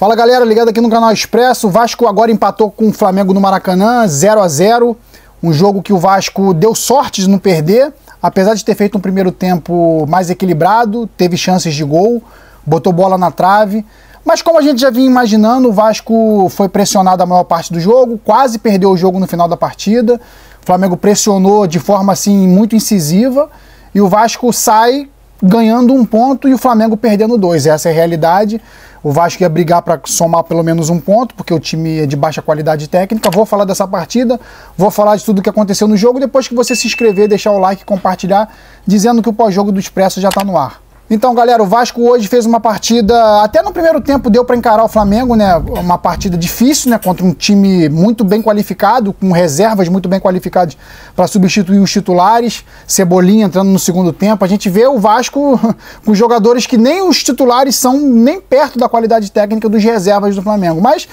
Fala galera, ligado aqui no canal Expresso. O Vasco agora empatou com o Flamengo no Maracanã, 0 a 0. Um jogo que o Vasco deu sorte de não perder, apesar de ter feito um primeiro tempo mais equilibrado, teve chances de gol, botou bola na trave. Mas como a gente já vinha imaginando, o Vasco foi pressionado a maior parte do jogo, quase perdeu o jogo no final da partida. O Flamengo pressionou de forma assim muito incisiva e o Vasco sai ganhando um ponto e o Flamengo perdendo dois. Essa é a realidade. O Vasco ia brigar para somar pelo menos um ponto, porque o time é de baixa qualidade técnica. Vou falar dessa partida, vou falar de tudo o que aconteceu no jogo, depois que você se inscrever, deixar o like e compartilhar, dizendo que o pós-jogo do Expresso já está no ar. Então, galera, o Vasco hoje fez uma partida, até no primeiro tempo deu para encarar o Flamengo, né? Uma partida difícil, né? Contra um time muito bem qualificado, com reservas muito bem qualificadas para substituir os titulares. Cebolinha entrando no segundo tempo. A gente vê o Vasco com jogadores que nem os titulares são nem perto da qualidade técnica dos reservas do Flamengo. Mas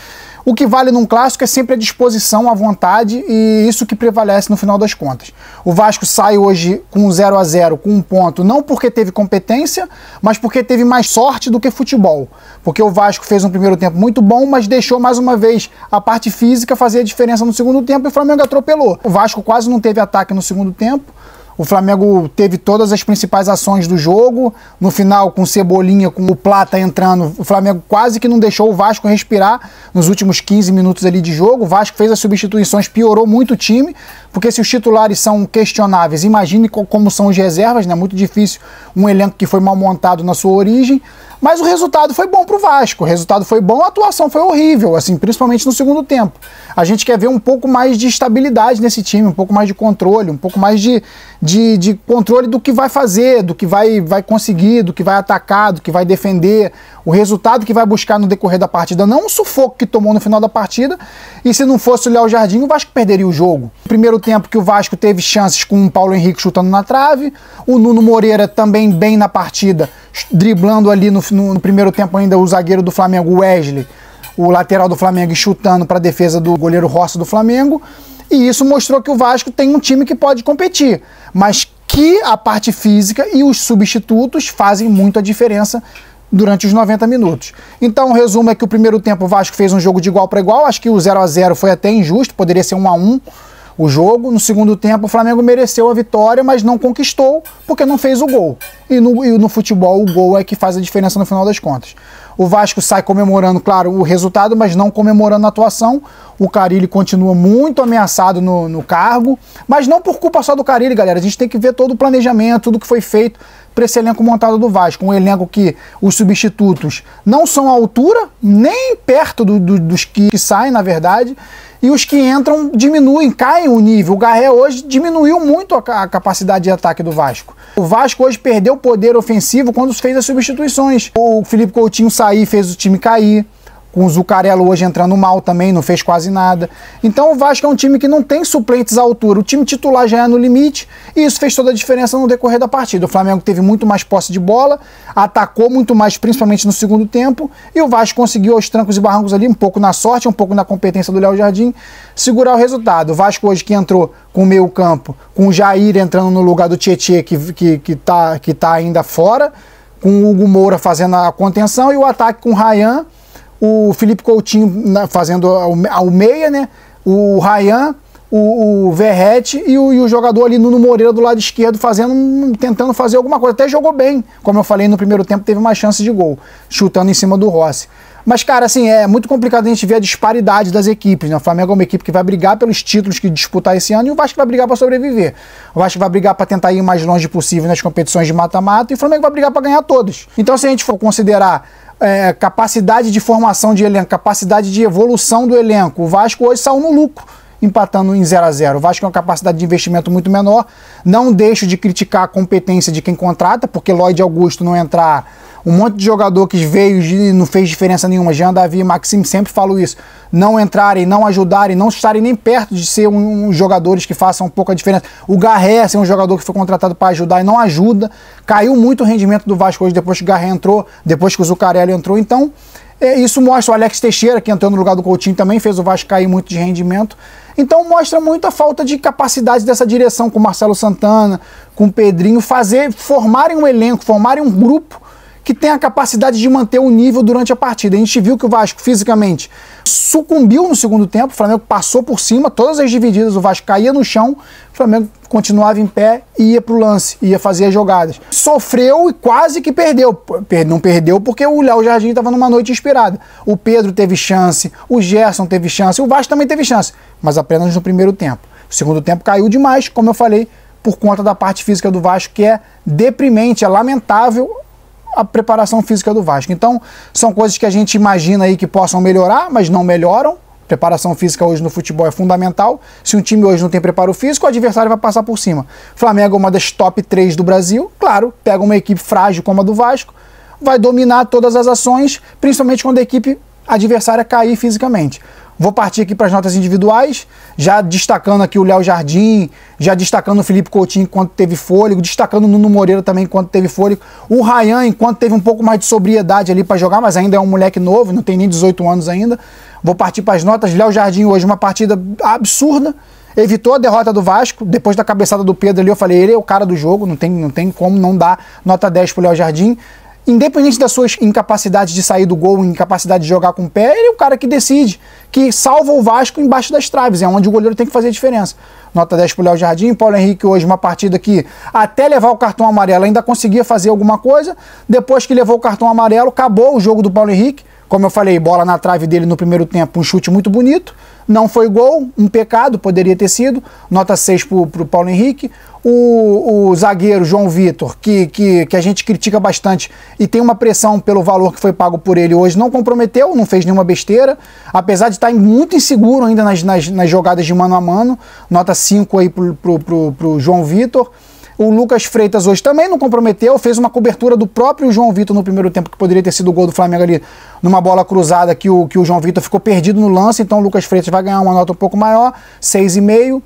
o que vale num clássico é sempre a disposição, a vontade e isso que prevalece no final das contas. O Vasco sai hoje com 0 a 0, com um ponto, não porque teve competência, mas porque teve mais sorte do que futebol. Porque o Vasco fez um primeiro tempo muito bom, mas deixou mais uma vez a parte física fazer a diferença no segundo tempo e o Flamengo atropelou. O Vasco quase não teve ataque no segundo tempo. O Flamengo teve todas as principais ações do jogo. No final, com Cebolinha, com o Plata entrando, o Flamengo quase que não deixou o Vasco respirar nos últimos 15 minutos ali de jogo. O Vasco fez as substituições, piorou muito o time, porque se os titulares são questionáveis, imagine como são os reservas, né? Muito difícil um elenco que foi mal montado na sua origem. Mas o resultado foi bom pro Vasco, o resultado foi bom, a atuação foi horrível, assim, principalmente no segundo tempo. A gente quer ver um pouco mais de estabilidade nesse time, um pouco mais de controle, um pouco mais de controle do que vai fazer, do que vai conseguir, do que vai atacar, do que vai defender, o resultado que vai buscar no decorrer da partida, não o sufoco que tomou no final da partida, e se não fosse o Léo Jardim, o Vasco perderia o jogo. No primeiro tempo que o Vasco teve chances com o Paulo Henrique chutando na trave, o Nuno Moreira também bem na partida, driblando ali no primeiro tempo ainda o zagueiro do Flamengo, o Wesley, o lateral do Flamengo, chutando para a defesa do goleiro Rossi do Flamengo, e isso mostrou que o Vasco tem um time que pode competir, mas que a parte física e os substitutos fazem muito a diferença durante os 90 minutos. Então o resumo é que o primeiro tempo o Vasco fez um jogo de igual para igual, acho que o 0 a 0 foi até injusto, poderia ser 1 a 1 o jogo. No segundo tempo o Flamengo mereceu a vitória, mas não conquistou porque não fez o gol. E no futebol o gol é que faz a diferença no final das contas. O Vasco sai comemorando, claro, o resultado, mas não comemorando a atuação. O Carille continua muito ameaçado no cargo, mas não por culpa só do Carille, galera. A gente tem que ver todo o planejamento, tudo que foi feito para esse elenco montado do Vasco. Um elenco que os substitutos não são à altura, nem perto dos que saem, na verdade, e os que entram diminuem, caem o nível. O Garré hoje diminuiu muito a capacidade de ataque do Vasco. O Vasco hoje perdeu o poder ofensivo quando fez as substituições. O Felipe Coutinho sair fez o time cair. Com o Zuccarello hoje entrando mal também, não fez quase nada. Então o Vasco é um time que não tem suplentes à altura. O time titular já é no limite e isso fez toda a diferença no decorrer da partida. O Flamengo teve muito mais posse de bola, atacou muito mais, principalmente no segundo tempo, e o Vasco conseguiu aos trancos e barrancos ali, um pouco na sorte, um pouco na competência do Léo Jardim, segurar o resultado. O Vasco hoje que entrou com o meio campo, com o Jair entrando no lugar do Tietê, que tá ainda fora, com o Hugo Moura fazendo a contenção, e o ataque com o Ryan, o Felipe Coutinho fazendo o meia, né? O Ryan, o Verratti e o jogador ali, Nuno Moreira, do lado esquerdo, tentando fazer alguma coisa. Até jogou bem, como eu falei no primeiro tempo, teve mais chances de gol, chutando em cima do Rossi. Mas, cara, assim, é muito complicado a gente ver a disparidade das equipes, né? O Flamengo é uma equipe que vai brigar pelos títulos que disputar esse ano e o Vasco vai brigar para sobreviver. O Vasco vai brigar para tentar ir o mais longe possível nas competições de mata-mata e o Flamengo vai brigar para ganhar todas. Então, se a gente for considerar capacidade de formação de elenco, capacidade de evolução do elenco, o Vasco hoje saiu no lucro, empatando em 0 a 0. O Vasco tem uma capacidade de investimento muito menor. Não deixo de criticar a competência de quem contrata, porque Lloyd Augusto não entrar, um monte de jogador que veio e não fez diferença nenhuma, Jean Davi e Maxime, sempre falo isso, não entrarem, não ajudarem, não estarem nem perto de ser jogadores que façam um pouco a diferença. O Garré é um jogador que foi contratado para ajudar e não ajuda. Caiu muito o rendimento do Vasco hoje depois que o Garré entrou, depois que o Zuccarello entrou. Então, isso mostra o Alex Teixeira, que entrou no lugar do Coutinho, também fez o Vasco cair muito de rendimento. Então mostra muito a falta de capacidade dessa direção com o Marcelo Santana, com o Pedrinho, formarem um elenco, formarem um grupo que tem a capacidade de manter o nível durante a partida. A gente viu que o Vasco fisicamente sucumbiu no segundo tempo, o Flamengo passou por cima, todas as divididas, o Vasco caía no chão, o Flamengo continuava em pé e ia pro lance, ia fazer as jogadas. Sofreu e quase que perdeu. Não perdeu porque o Léo Jardim estava numa noite inspirada. O Pedro teve chance, o Gerson teve chance, o Vasco também teve chance, mas apenas no primeiro tempo. O segundo tempo caiu demais, como eu falei, por conta da parte física do Vasco, que é deprimente, é lamentável a preparação física do Vasco. Então, são coisas que a gente imagina aí que possam melhorar, mas não melhoram. Preparação física hoje no futebol é fundamental. Se um time hoje não tem preparo físico, o adversário vai passar por cima. Flamengo é uma das top 3 do Brasil. Claro, pega uma equipe frágil como a do Vasco, vai dominar todas as ações, principalmente quando a equipe adversária cair fisicamente. Vou partir aqui para as notas individuais, já destacando aqui o Léo Jardim, já destacando o Felipe Coutinho enquanto teve fôlego, destacando o Nuno Moreira também enquanto teve fôlego, o Ryan enquanto teve um pouco mais de sobriedade ali para jogar, mas ainda é um moleque novo, não tem nem 18 anos ainda. Vou partir para as notas. Léo Jardim hoje uma partida absurda, evitou a derrota do Vasco, depois da cabeçada do Pedro ali eu falei, ele é o cara do jogo, não tem como não dar nota 10 pro Léo Jardim. Independente das suas incapacidades de sair do gol, incapacidade de jogar com o pé, ele é o cara que decide, que salva o Vasco embaixo das traves, é onde o goleiro tem que fazer a diferença. Nota 10 pro Léo Jardim. Paulo Henrique hoje uma partida que até levar o cartão amarelo ainda conseguia fazer alguma coisa, depois que levou o cartão amarelo acabou o jogo do Paulo Henrique, como eu falei, bola na trave dele no primeiro tempo, um chute muito bonito, não foi gol, um pecado, poderia ter sido, nota 6 pro Paulo Henrique. O zagueiro João Vitor, que a gente critica bastante e tem uma pressão pelo valor que foi pago por ele hoje, não comprometeu, não fez nenhuma besteira, apesar de estar muito inseguro ainda nas jogadas de mano a mano, nota 5 aí pro João Vitor. O Lucas Freitas hoje também não comprometeu, fez uma cobertura do próprio João Vitor no primeiro tempo, que poderia ter sido o gol do Flamengo ali, numa bola cruzada que o João Vitor ficou perdido no lance, então o Lucas Freitas vai ganhar uma nota um pouco maior, 6,5.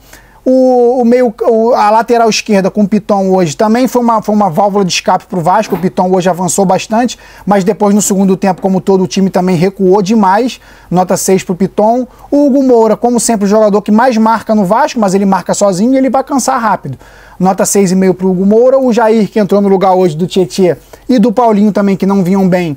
A lateral esquerda com o Piton hoje também foi uma válvula de escape para o Vasco. O Piton hoje avançou bastante, mas depois no segundo tempo, como todo o time também recuou demais, nota 6 para o Piton. O Hugo Moura, como sempre, o jogador que mais marca no Vasco, mas ele marca sozinho e ele vai cansar rápido, nota 6,5 para o Hugo Moura. O Jair, que entrou no lugar hoje do Tietê e do Paulinho também, que não vinham bem,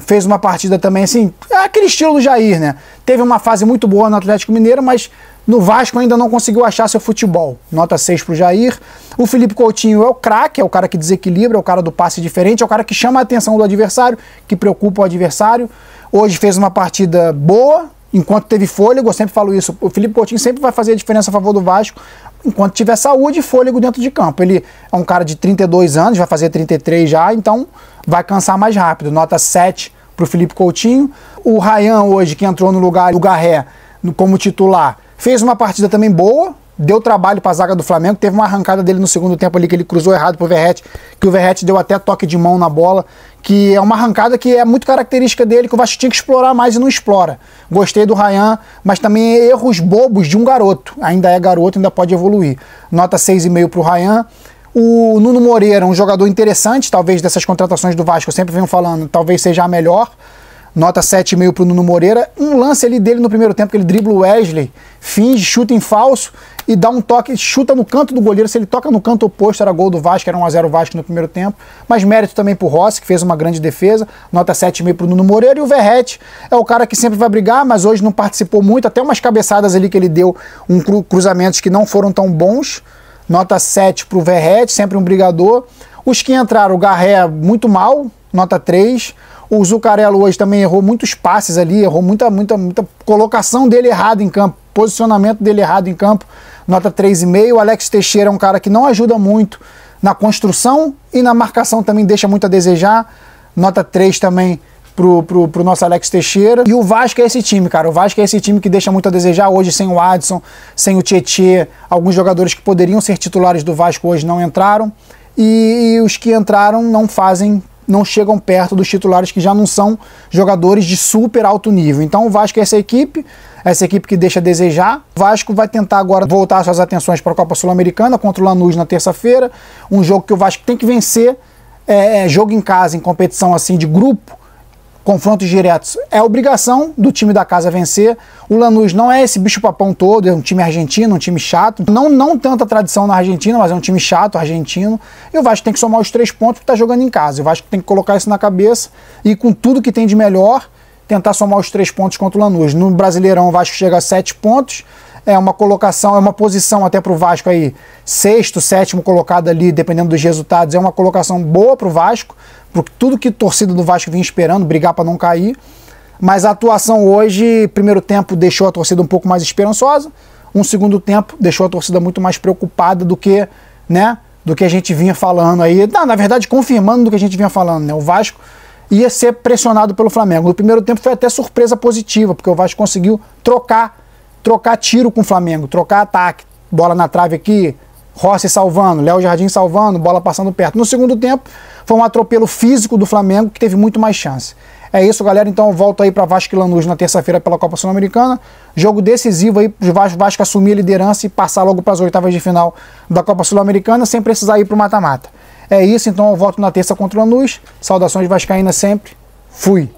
fez uma partida também assim, aquele estilo do Jair, né? Teve uma fase muito boa no Atlético Mineiro, mas no Vasco ainda não conseguiu achar seu futebol. Nota 6 pro Jair. O Felipe Coutinho é o craque, é o cara que desequilibra, é o cara do passe diferente, é o cara que chama a atenção do adversário, que preocupa o adversário. Hoje fez uma partida boa, enquanto teve fôlego, eu sempre falo isso, o Felipe Coutinho sempre vai fazer a diferença a favor do Vasco, enquanto tiver saúde e fôlego dentro de campo. Ele é um cara de 32 anos, vai fazer 33 já, então vai cansar mais rápido. Nota 7 pro Felipe Coutinho. O Ryan hoje, que entrou no lugar do Garré como titular, fez uma partida também boa, deu trabalho para a zaga do Flamengo, teve uma arrancada dele no segundo tempo ali que ele cruzou errado pro Verratti, que o Verratti deu até toque de mão na bola, que é uma arrancada que é muito característica dele, que o Vasco tinha que explorar mais e não explora. Gostei do Ryan, mas também erros bobos de um garoto, ainda é garoto, ainda pode evoluir. Nota 6,5 pro Ryan. O Nuno Moreira, um jogador interessante, talvez dessas contratações do Vasco, eu sempre venho falando, talvez seja a melhor. Nota 7,5 pro Nuno Moreira. Um lance ali dele no primeiro tempo, que ele dribla o Wesley, finge, chuta em falso e dá um toque, chuta no canto do goleiro. Se ele toca no canto oposto, era gol do Vasco, era 1-0 Vasco no primeiro tempo. Mas mérito também pro Rossi, que fez uma grande defesa. Nota 7,5 pro Nuno Moreira. E o Verratti é o cara que sempre vai brigar, mas hoje não participou muito. Até umas cabeçadas ali que ele deu, cruzamentos que não foram tão bons. Nota 7 pro Verratti, sempre um brigador. Os que entraram, o Garré muito mal, nota 3. O Zuccarello hoje também errou muitos passes ali, errou muita colocação dele errado em campo, posicionamento dele errado em campo, nota 3,5. O Alex Teixeira é um cara que não ajuda muito na construção e na marcação também deixa muito a desejar, nota 3 também pro nosso Alex Teixeira. E o Vasco é esse time, cara, o Vasco é esse time que deixa muito a desejar hoje, sem o Adson, sem o Tietê, alguns jogadores que poderiam ser titulares do Vasco hoje não entraram, e os que entraram não chegam perto dos titulares que já não são jogadores de super alto nível. Então o Vasco é essa equipe que deixa a desejar. O Vasco vai tentar agora voltar suas atenções para a Copa Sul-Americana contra o Lanús na terça-feira, um jogo que o Vasco tem que vencer, jogo em casa, em competição assim de grupo, confrontos diretos, é obrigação do time da casa vencer. O Lanús não é esse bicho-papão todo, é um time argentino, um time chato. Não tanta tradição na Argentina, mas é um time chato, argentino. E o Vasco tem que somar os 3 pontos porque tá jogando em casa. O Vasco tem que colocar isso na cabeça e com tudo que tem de melhor, tentar somar os 3 pontos contra o Lanús. No Brasileirão, o Vasco chega a 7 pontos. É uma colocação, é uma posição até pro Vasco aí, 6º, 7º colocado ali, dependendo dos resultados. É uma colocação boa pro Vasco, por tudo que a torcida do Vasco vinha esperando, brigar para não cair. Mas a atuação hoje, primeiro tempo, deixou a torcida um pouco mais esperançosa. Um segundo tempo, deixou a torcida muito mais preocupada do que, né, do que a gente vinha falando aí. Não, na verdade, confirmando do que a gente vinha falando, né? O Vasco ia ser pressionado pelo Flamengo. No primeiro tempo foi até surpresa positiva, porque o Vasco conseguiu trocar tiro com o Flamengo, trocar ataque. Bola na trave aqui, Rossi salvando, Léo Jardim salvando, bola passando perto. No segundo tempo, foi um atropelo físico do Flamengo que teve muito mais chance. É isso, galera. Então eu volto aí para Vasco e Lanús na terça-feira pela Copa Sul-Americana. Jogo decisivo aí para o Vasco assumir a liderança e passar logo para as oitavas de final da Copa Sul-Americana sem precisar ir para o mata-mata. É isso, então eu volto na terça contra o Lanús. Saudações vascaínas sempre. Fui!